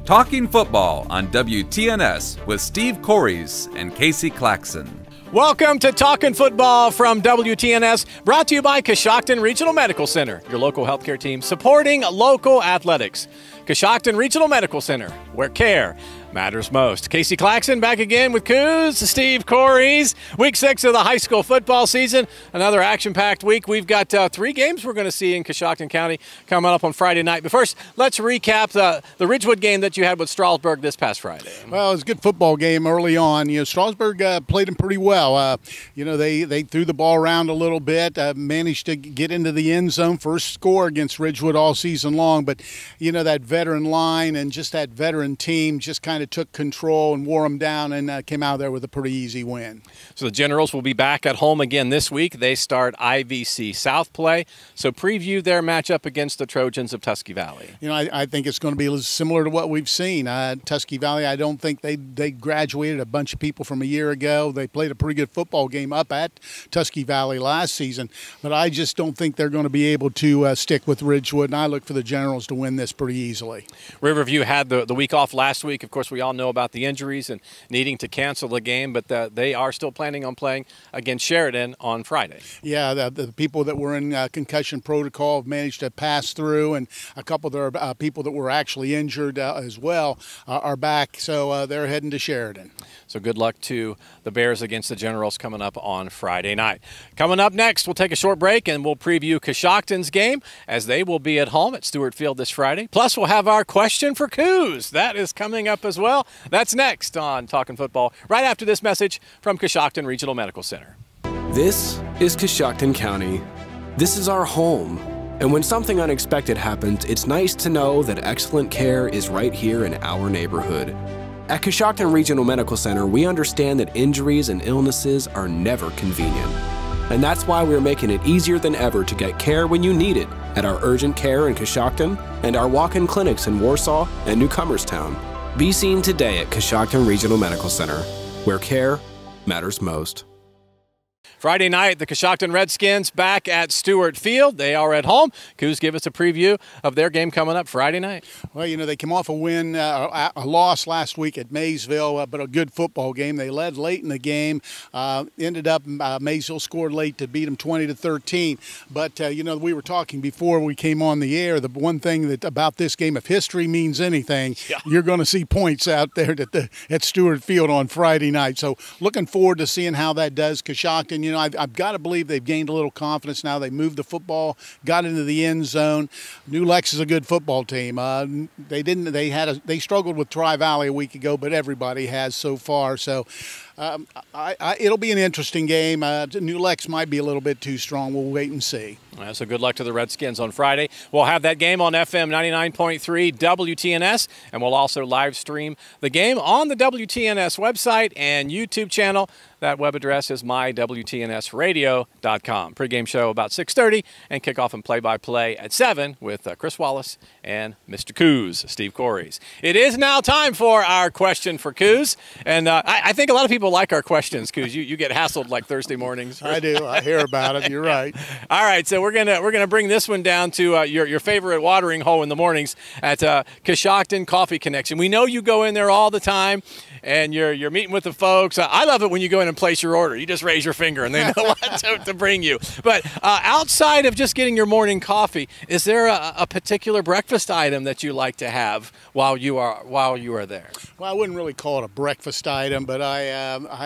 Talking Football on WTNS with Steve Corries and Casey Claxon. Welcome to Talkin' Football from WTNS, brought to you by Coshocton Regional Medical Center, your local healthcare team supporting local athletics. Coshocton Regional Medical Center, where care matters most. Casey Claxon back again with Coos, Steve Corries. Week 6 of the high school football season. Another action-packed week. We've got 3 games we're going to see in Coshocton County coming up on Friday night. But first, let's recap the Ridgewood game that you had with Strasburg this past Friday. Well, it was a good football game early on. Strasburg played them pretty well. They threw the ball around a little bit, managed to get into the end zone. First score against Ridgewood all season long. But, that veteran line and just that veteran team just kind of took control and wore them down and came out there with a pretty easy win. So the Generals will be back at home again this week. They start IVC South play. So preview their matchup against the Trojans of Tusky Valley. I think it's going to be similar to what we've seen. Tusky Valley, I don't think they graduated a bunch of people from a year ago. They played a pretty good football game up at Tusky Valley last season, but I just don't think they're going to be able to stick with Ridgewood, and I look for the Generals to win this pretty easily. Riverview had the week off last week. Of course, we all know about the injuries and needing to cancel the game, but they are still planning on playing against Sheridan on Friday. Yeah, the people that were in concussion protocol have managed to pass through, and a couple of their people that were actually injured as well are back, so they're heading to Sheridan. So good luck to the Bears against the Generals coming up on Friday night. Coming up next, we'll take a short break and we'll preview Coshocton's game as they will be at home at Stewart Field this Friday. Plus, we'll have our question for Coos. That is coming up as well. That's next on Talkin' Football, right after this message from Coshocton Regional Medical Center. This is Coshocton County. This is our home. And when something unexpected happens, it's nice to know that excellent care is right here in our neighborhood. At Coshocton Regional Medical Center, we understand that injuries and illnesses are never convenient. And that's why we're making it easier than ever to get care when you need it at our urgent care in Coshocton and our walk-in clinics in Warsaw and Newcomerstown. Be seen today at Coshocton Regional Medical Center, where care matters most. Friday night, the Coshocton Redskins back at Stewart Field. They are at home. Coos, give us a preview of their game coming up Friday night. Well, they came off a win, a loss last week at Maysville, but a good football game. They led late in the game. Ended up Maysville scored late to beat them 20-13. But we were talking before we came on the air. The one thing about this game, if history means anything, you're going to see points out there at Stewart Field on Friday night. So looking forward to seeing how that does. Coshocton, I've got to believe they've gained a little confidence now. They moved the football, got into the end zone. New Lex is a good football team. They struggled with Tri-Valley a week ago, but everybody has so far. So it'll be an interesting game. New Lex might be a little bit too strong. We'll wait and see. So good luck to the Redskins on Friday. We'll have that game on FM 99.3 WTNS, and we'll also live stream the game on the WTNS website and YouTube channel. That web address is mywtnsradio.com. Pre-game show about 6:30 and kickoff and play-by-play at 7 with Chris Wallace and Mr. Coos, Steve Corries. It is now time for our question for Coos, and I think a lot of people like our questions, Coos. You get hassled like Thursday mornings. I do. I hear about it. You're right. All right, so we're gonna bring this one down to your favorite watering hole in the mornings at Coshocton Coffee Connection. We know you go in there all the time, and you're meeting with the folks. I love it when you go in and place your order. You just raise your finger, and they know what to bring you. But outside of just getting your morning coffee, is there a particular breakfast item that you like to have while you are there? Well, I wouldn't really call it a breakfast item, but I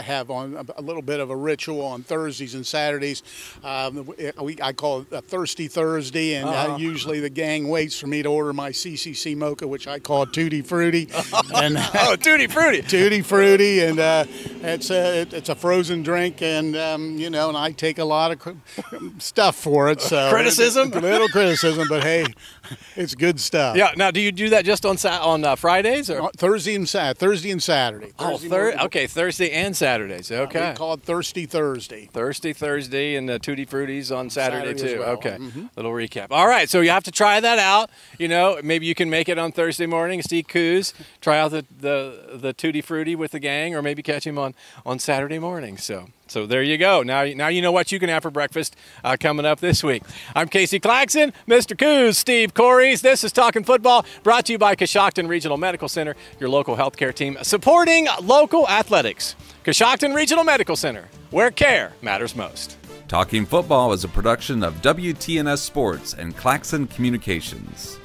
have on a little bit of a ritual on Thursdays and Saturdays. I call it a Thirsty Thursday, and usually the gang waits for me to order my CCC mocha, which I call Tutti Frutti. And, Tutti Frutti. Tutti Frutti, and it's a frozen drink, and and I take a lot of stuff for it. So criticism, little criticism, but hey, it's good stuff. Yeah. Now, do you do that just on Fridays or Thursday and Saturday? Okay, Thursday and Saturdays. Okay. We call it Thirsty Thursday. Thirsty Thursday and Tutti Fruttis on Saturday too. Well. Okay. Little recap. All right, so you have to try that out. Maybe you can make it on Thursday morning. Steve Coos, try out the Tutti Frutti with the gang, or maybe catch him on Saturday morning. So So there you go. Now you know what you can have for breakfast coming up this week. I'm Casey Claxon, Mr. Coos, Steve Corries. This is Talkin' Football, brought to you by Coshocton Regional Medical Center, your local healthcare team supporting local athletics. Coshocton Regional Medical Center, where care matters most. Talking Football is a production of WTNS Sports and Claxon Communications.